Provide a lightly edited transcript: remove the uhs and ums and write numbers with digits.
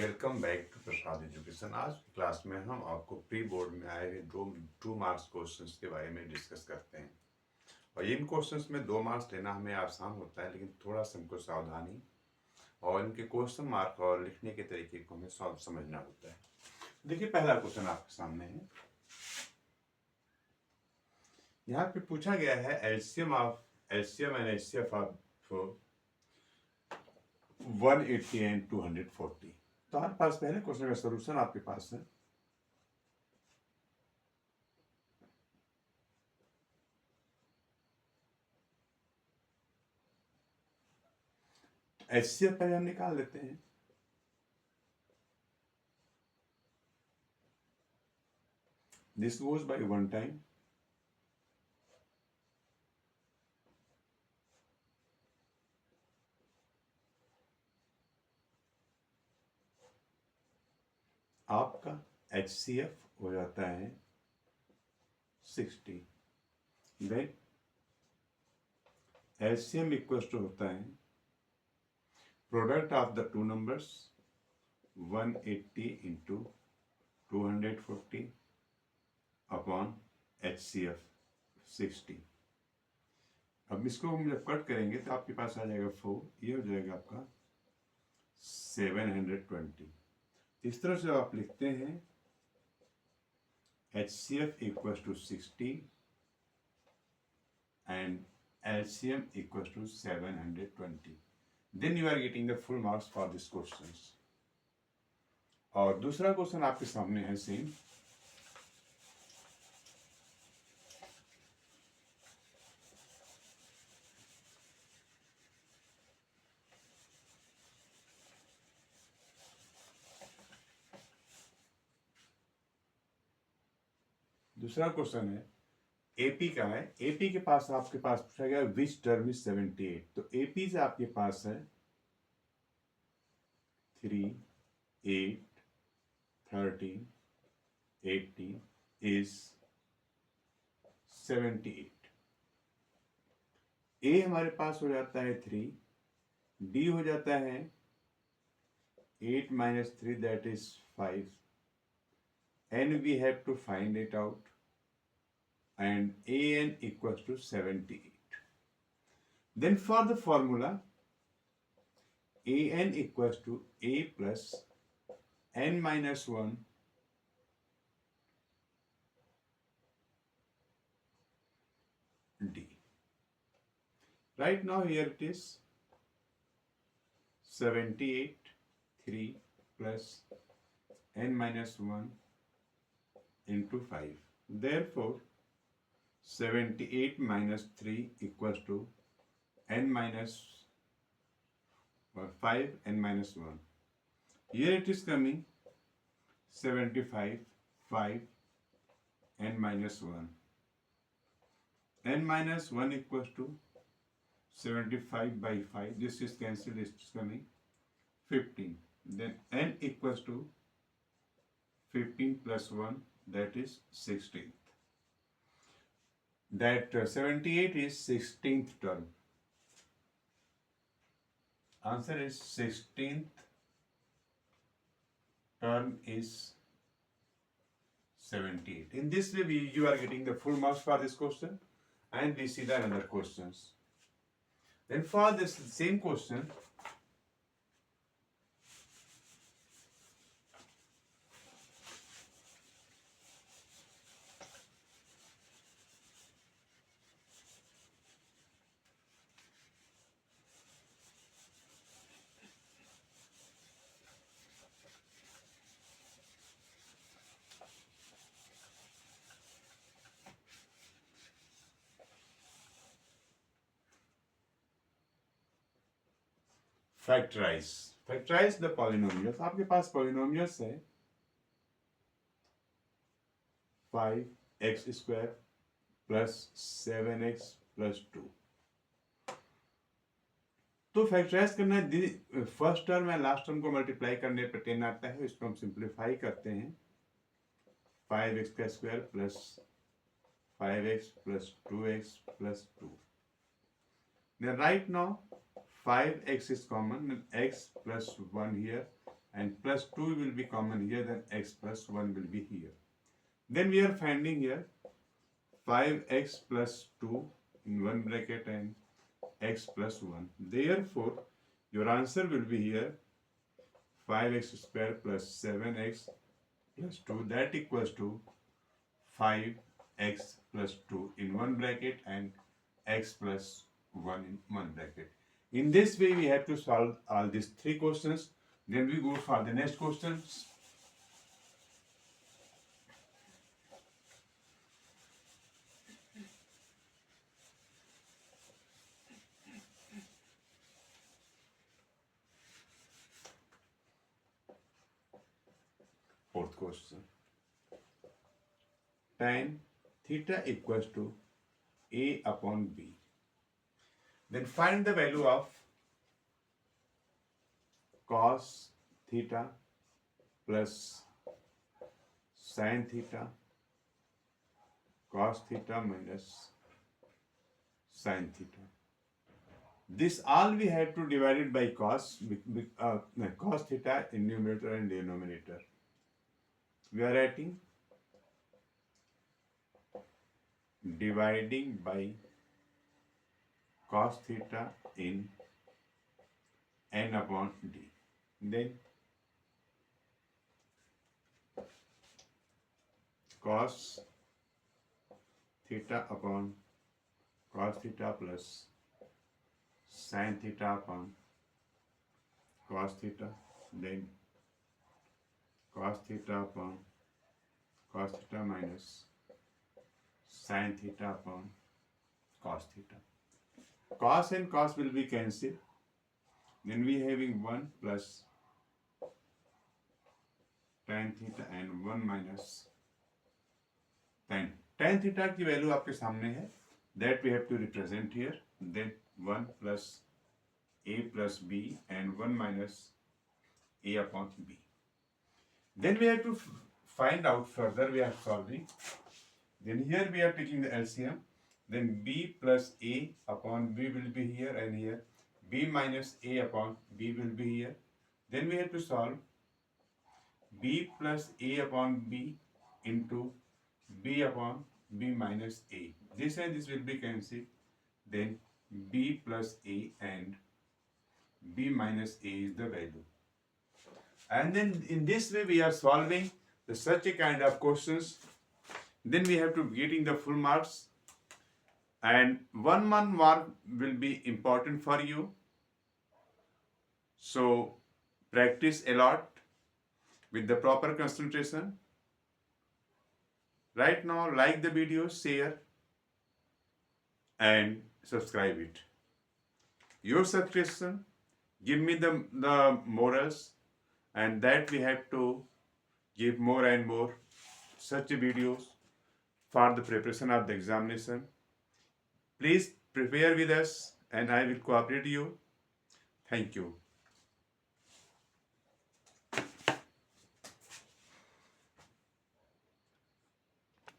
Welcome back to Prasad education. आज की class में हम आपको प्री बोर्ड में आए हुए दो 2 मार्क्स क्वेश्चंस के बारे में डिस्कस करते हैं। और इन क्वेश्चंस में 2 मार्क्स लेना हमें आसान होता है, लेकिन थोड़ा सा हमको सावधानी और इनके क्वेश्चन मार्क और लिखने के तरीके को हमें समझना होता है। देखिए, पहला क्वेश्चन आपके सामने है। यहाँ पे पूछा गया है LCM and HCF of 180 and 240। तो हमारे पास पहले क्वेश्चन का सोल्यूशन आपके पास है। एचसीएफ पहले हम निकाल लेते हैं। This goes by one time. आपका HCF हो जाता है 60। देन LCM इक्वल टू होता है product of the two numbers 180 into 240 upon HCF 60। अब इसको हम जब कट करेंगे तो आपके पास आ जाएगा 4, ये हो जाएगा आपका 720। इस तरह से आप लिखते हैं HCF equal to 60 and LCM equals to 720. Then you are getting the full marks for these questions. और दूसरा क्वेश्चन आपके सामने है सेम। दूसरा क्वेश्चन है एपी का है। एपी के पास आपके पास पूछा गया विच टर्म इज 78। तो एपी से आपके पास है 3, 8, 13, 18 इज 78। ए हमारे पास हो जाता है 3, डी हो जाता है 8 minus 3 that is 5, and we have to find it out, and an equals to 78. Then for the formula, an equals to a plus n minus 1 d. Right now here it is 78 3 plus n minus 1 into 5. Therefore 78 minus 3 equals to n minus 5 n minus 1. Here it is coming 75 5 n minus 1. N minus 1 equals to 75 by 5. This is cancelled. It is coming 15. Then n equals to 15 plus 1, that is 16th. That 78 is 16th term. Answer is 16th term is 78. In this way, you are getting the full marks for this question, and we see the another questions. Then for this same question, factorise the polynomials. आपके पास polynomials है 5x square plus 7x plus 2। तो factorise करना है, first term या last term को multiply करने पर 10 आता है। इसको हम सिंप्लीफाई करते हैं 5x का square plus 5x plus 2x plus 2। Now right now 5x is common and x plus 1 here, and plus 2 will be common here, then x plus 1 will be here. Then we are finding here 5x plus 2 in one bracket and x plus 1. Therefore, your answer will be here 5x square plus 7x plus 2, that equals to 5x plus 2 in one bracket and x plus 1 in one bracket. In this way, we have to solve all these three questions. Then we go for the next questions. Fourth question. Tan theta equals to A upon B. Then find the value of cos theta plus sin theta, cos theta minus sin theta. This all we have to divide it by cos theta in numerator and denominator. We are writing dividing by cos theta in n upon d. Then cos theta upon cos theta plus sin theta upon cos theta, then cos theta upon cos theta minus sin theta upon cos theta. Cos and cos will be cancelled. Then we having 1 plus tan theta and 1 minus tan. Tan theta की value आपके सामने है. That we have to represent here. Then 1 plus a plus b and 1 minus a upon b. Then we have to find out further. We are solving. Then here we are taking the LCM. Then b plus a upon b will be here and here. B minus a upon b will be here. Then we have to solve b plus a upon b into b upon b minus a. This and this will be cancelled. Then b plus a and b minus a is the value. And then in this way we are solving such a kind of questions. Then we have to getting the full marks. And 1 mark will be important for you. So practice a lot with the proper concentration. Right now, like the video, share and subscribe it. Your subscription give me the morals, and that we have to give more and more such videos for the preparation of the examination. Please prepare with us and I will cooperate you. Thank you.